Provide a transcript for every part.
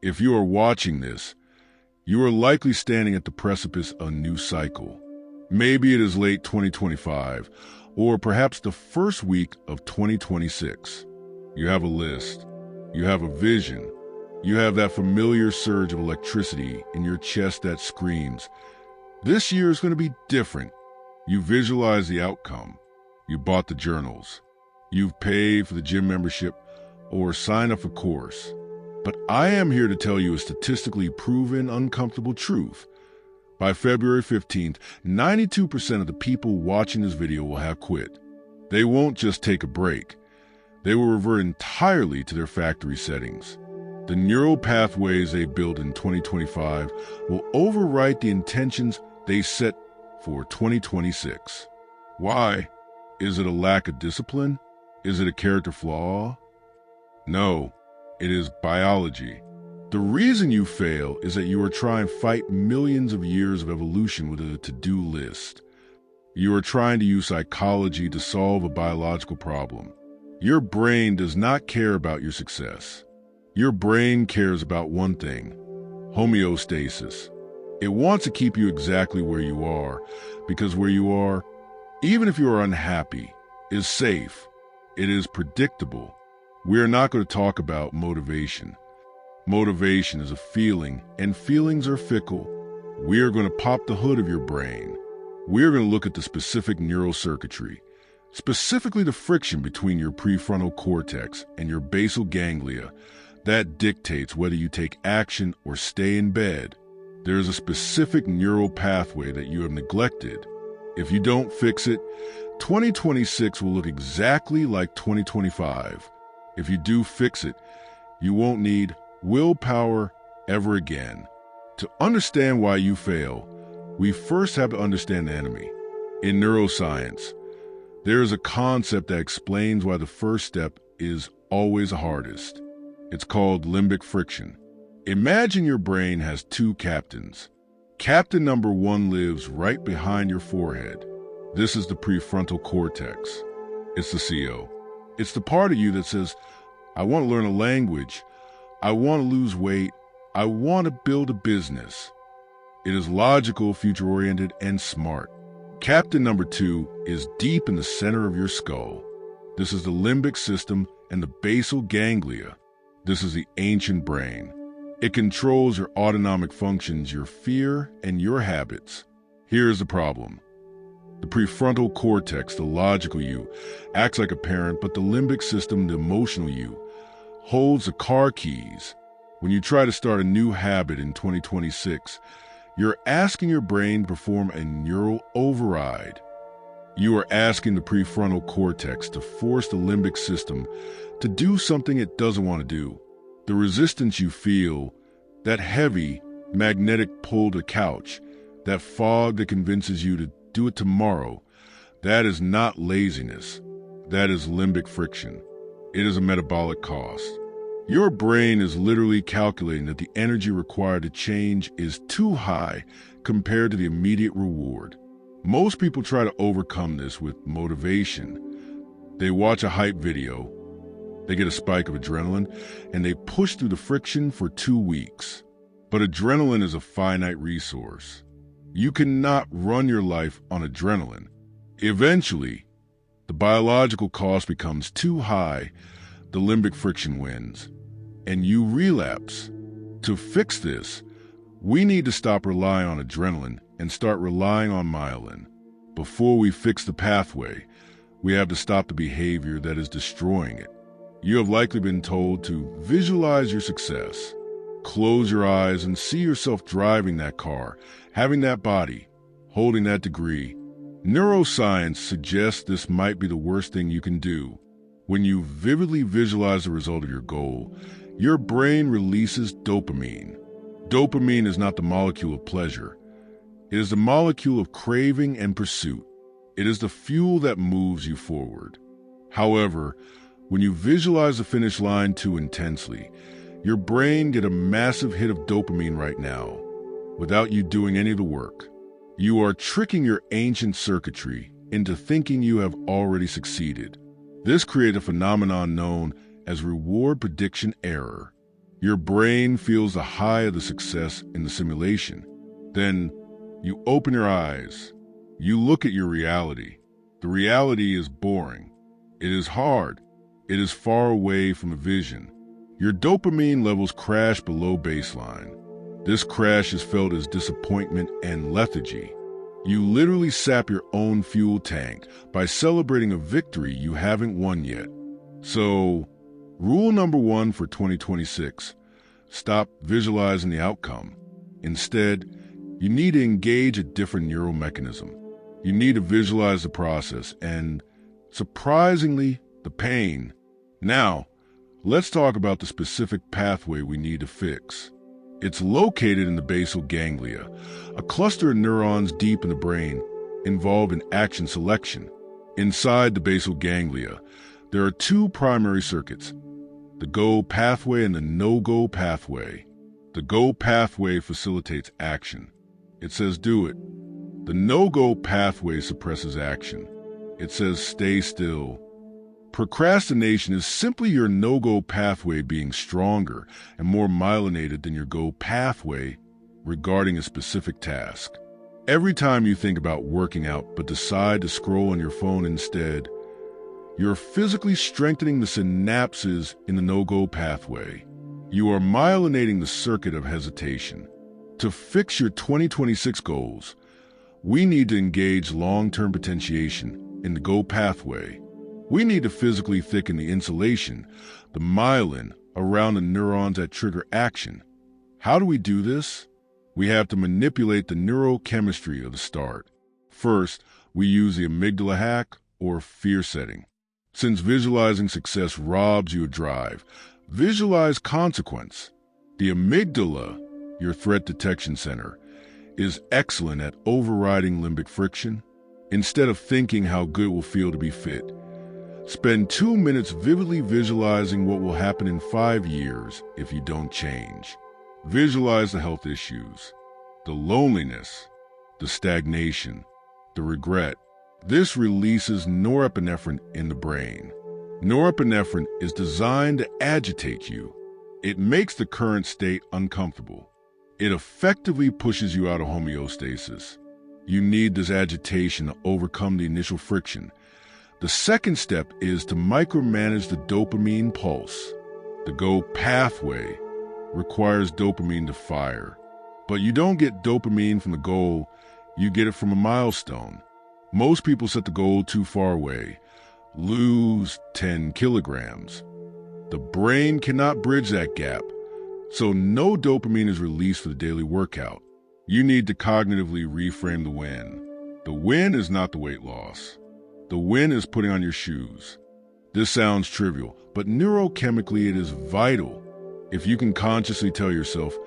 If you are watching this, you are likely standing at the precipice of a new cycle. Maybe it is late 2025, or perhaps the first week of 2026. You have a list. You have a vision. You have that familiar surge of electricity in your chest that screams, "This year is going to be different." You visualize the outcome. You bought the journals. You've paid for the gym membership or signed up for course. But I am here to tell you a statistically proven uncomfortable truth. By February 15th, 92% of the people watching this video will have quit. They won't just take a break. They will revert entirely to their factory settings. The neural pathways they built in 2025 will overwrite the intentions they set for 2026. Why? Is it a lack of discipline? Is it a character flaw? No, it is biology. The reason you fail is that you are trying to fight millions of years of evolution with a to-do list. You are trying to use psychology to solve a biological problem. Your brain does not care about your success. Your brain cares about one thing: homeostasis. It wants to keep you exactly where you are, because where you are, even if you are unhappy, is safe. It is predictable. We are not going to talk about motivation. Motivation is a feeling, and feelings are fickle. We are going to pop the hood of your brain. We are going to look at the specific neural circuitry, specifically the friction between your prefrontal cortex and your basal ganglia that dictates whether you take action or stay in bed. There is a specific neural pathway that you have neglected. If you don't fix it, 2026 will look exactly like 2025. If you do fix it, you won't need willpower ever again. To understand why you fail, we first have to understand the enemy. In neuroscience, there is a concept that explains why the first step is always the hardest. It's called limbic friction. Imagine your brain has two captains. Captain number one lives right behind your forehead. This is the prefrontal cortex. It's the CO. It's the part of you that says, "I want to learn a language. I want to lose weight. I want to build a business." It is logical, future-oriented, and smart. Captain number two is deep in the center of your skull. This is the limbic system and the basal ganglia. This is the ancient brain. It controls your autonomic functions, your fear, and your habits. Here's the problem. The prefrontal cortex, the logical you, acts like a parent, but the limbic system, the emotional you, holds the car keys. When you try to start a new habit in 2026, you're asking your brain to perform a neural override. You are asking the prefrontal cortex to force the limbic system to do something it doesn't want to do. The resistance you feel, that heavy, magnetic pull to couch, that fog that convinces you to do it tomorrow, that is not laziness. That is limbic friction. It is a metabolic cost. Your brain is literally calculating that the energy required to change is too high compared to the immediate reward. Most people try to overcome this with motivation. They watch a hype video, they get a spike of adrenaline, and they push through the friction for 2 weeks. But adrenaline is a finite resource. You cannot run your life on adrenaline. Eventually, the biological cost becomes too high, the limbic friction wins, and you relapse. To fix this, we need to stop relying on adrenaline and start relying on myelin. Before we fix the pathway, we have to stop the behavior that is destroying it. You have likely been told to visualize your success. Close your eyes and see yourself driving that car, having that body, holding that degree. Neuroscience suggests this might be the worst thing you can do. When you vividly visualize the result of your goal, your brain releases dopamine. Dopamine is not the molecule of pleasure. It is the molecule of craving and pursuit. It is the fuel that moves you forward. However, when you visualize the finish line too intensely, your brain gets a massive hit of dopamine right now, without you doing any of the work. You are tricking your ancient circuitry into thinking you have already succeeded. This creates a phenomenon known as reward prediction error. Your brain feels the high of the success in the simulation. Then you open your eyes. You look at your reality. The reality is boring. It is hard. It is far away from the vision. Your dopamine levels crash below baseline. This crash is felt as disappointment and lethargy. You literally sap your own fuel tank by celebrating a victory you haven't won yet. So, rule number 1 for 2026, stop visualizing the outcome. Instead, you need to engage a different neural mechanism. You need to visualize the process and, surprisingly, the pain. Now, let's talk about the specific pathway we need to fix. It's located in the basal ganglia, a cluster of neurons deep in the brain involved in action selection. Inside the basal ganglia, there are 2 primary circuits, the go pathway and the no-go pathway. The go pathway facilitates action. It says do it. The no-go pathway suppresses action. It says stay still. Procrastination is simply your no-go pathway being stronger and more myelinated than your go pathway regarding a specific task. Every time you think about working out but decide to scroll on your phone instead, you're physically strengthening the synapses in the no-go pathway. You are myelinating the circuit of hesitation. To fix your 2026 goals, we need to engage long-term potentiation in the go pathway. We need to physically thicken the insulation, the myelin, around the neurons that trigger action. How do we do this? We have to manipulate the neurochemistry of the start. First, we use the amygdala hack or fear setting. Since visualizing success robs you of drive, visualize consequence. The amygdala, your threat detection center, is excellent at overriding limbic friction. Instead of thinking how good it will feel to be fit, spend 2 minutes vividly visualizing what will happen in 5 years if you don't change. Visualize the health issues, the loneliness, the stagnation, the regret. This releases norepinephrine in the brain. Norepinephrine is designed to agitate you. It makes the current state uncomfortable. It effectively pushes you out of homeostasis. You need this agitation to overcome the initial friction. The second step is to micromanage the dopamine pulse. The go pathway requires dopamine to fire. But you don't get dopamine from the goal, you get it from a milestone. Most people set the goal too far away. Lose 10 kilograms. The brain cannot bridge that gap, so no dopamine is released for the daily workout. You need to cognitively reframe the win. The win is not the weight loss. The win is putting on your shoes. This sounds trivial, but neurochemically it is vital. If you can consciously tell yourself,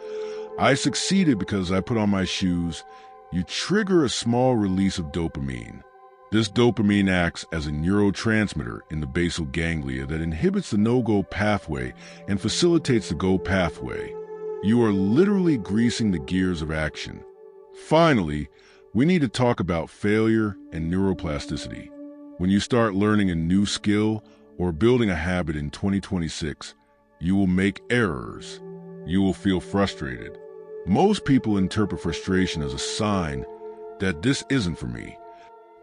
I succeeded because I put on my shoes, you trigger a small release of dopamine. This dopamine acts as a neurotransmitter in the basal ganglia that inhibits the no-go pathway and facilitates the go pathway. You are literally greasing the gears of action. Finally, we need to talk about failure and neuroplasticity. When you start learning a new skill or building a habit in 2026, you will make errors. You will feel frustrated. Most people interpret frustration as a sign that this isn't for me.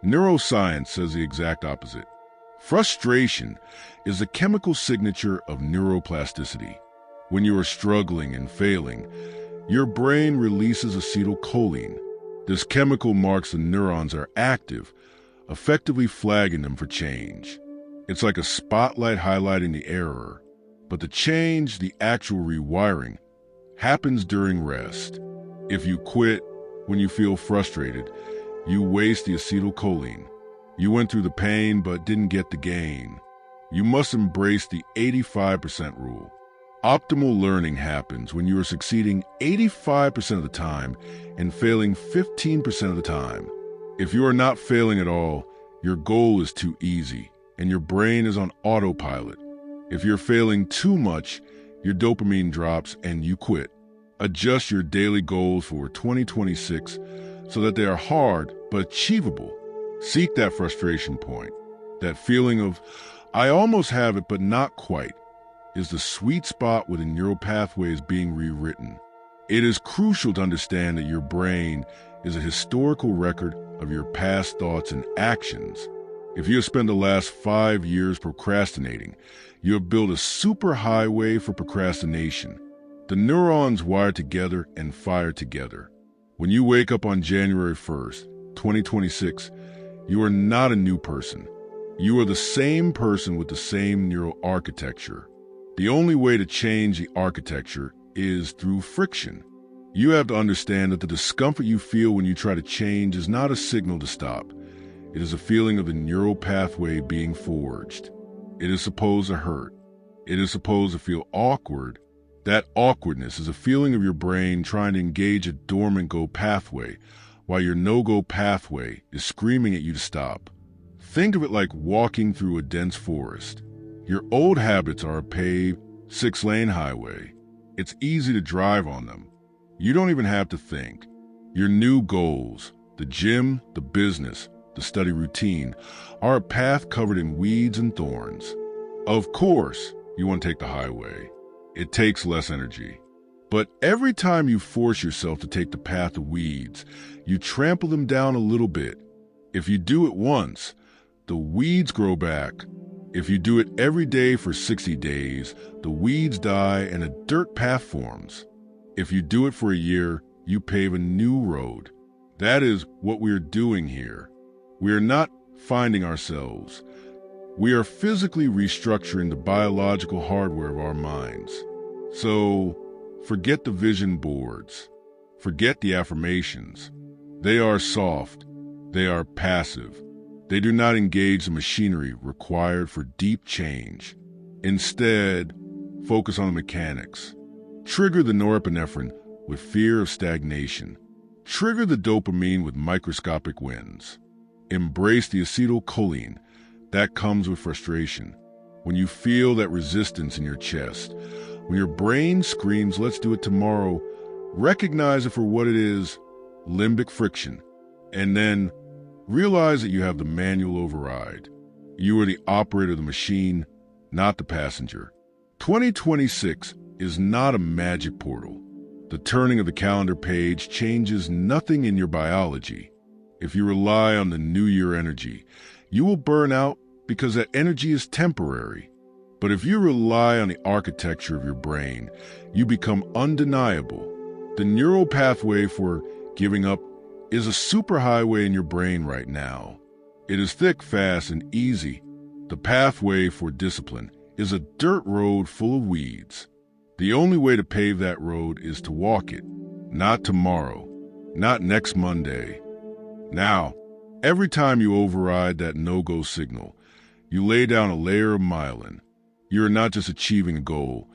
Neuroscience says the exact opposite. Frustration is the chemical signature of neuroplasticity. When you are struggling and failing, your brain releases acetylcholine. This chemical marks the neurons are active, effectively flagging them for change. It's like a spotlight highlighting the error, but the change, the actual rewiring, happens during rest. If you quit when you feel frustrated, you waste the acetylcholine. You went through the pain but didn't get the gain. You must embrace the 85% rule. Optimal learning happens when you are succeeding 85% of the time and failing 15% of the time. If you are not failing at all, your goal is too easy and your brain is on autopilot. If you're failing too much, your dopamine drops and you quit. Adjust your daily goals for 2026 so that they are hard but achievable. Seek that frustration point, that feeling of, I almost have it but not quite. is the sweet spot where the neural pathway is being rewritten. It is crucial to understand that your brain is a historical record of your past thoughts and actions. If you have spent the last 5 years procrastinating, you have built a superhighway for procrastination. The neurons wire together and fire together. When you wake up on January 1st, 2026, you are not a new person. You are the same person with the same neural architecture. The only way to change the architecture is through friction. You have to understand that the discomfort you feel when you try to change is not a signal to stop. It is a feeling of the neural pathway being forged. It is supposed to hurt. It is supposed to feel awkward. That awkwardness is a feeling of your brain trying to engage a dormant go pathway, while your no-go pathway is screaming at you to stop. Think of it like walking through a dense forest. Your old habits are a paved, 6-lane highway. It's easy to drive on them. You don't even have to think. Your new goals, the gym, the business, the study routine, are a path covered in weeds and thorns. Of course, you want to take the highway. It takes less energy. But every time you force yourself to take the path of weeds, you trample them down a little bit. If you do it once, the weeds grow back. If you do it every day for 60 days, the weeds die and a dirt path forms. If you do it for a year, you pave a new road. That is what we are doing here. We are not finding ourselves. We are physically restructuring the biological hardware of our minds. So, forget the vision boards. Forget the affirmations. They are soft. They are passive. They do not engage the machinery required for deep change. Instead, focus on the mechanics. Trigger the norepinephrine with fear of stagnation. Trigger the dopamine with microscopic wins. Embrace the acetylcholine that comes with frustration. When you feel that resistance in your chest, when your brain screams, "Let's do it tomorrow," recognize it for what it is, limbic friction, and then realize that you have the manual override. You are the operator of the machine, not the passenger. 2026 is not a magic portal. The turning of the calendar page changes nothing in your biology. If you rely on the new year energy, you will burn out because that energy is temporary. But if you rely on the architecture of your brain, you become undeniable. The neural pathway for giving up is a superhighway in your brain right now. It is thick, fast, and easy. The pathway for discipline is a dirt road full of weeds. The only way to pave that road is to walk it. Not tomorrow, not next Monday. Now, every time you override that no-go signal, you lay down a layer of myelin. You're not just achieving a goal,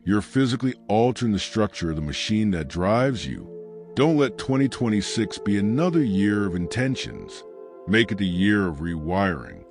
you're physically altering the structure of the machine that drives you. Don't let 2026 be another year of intentions. Make it the year of rewiring.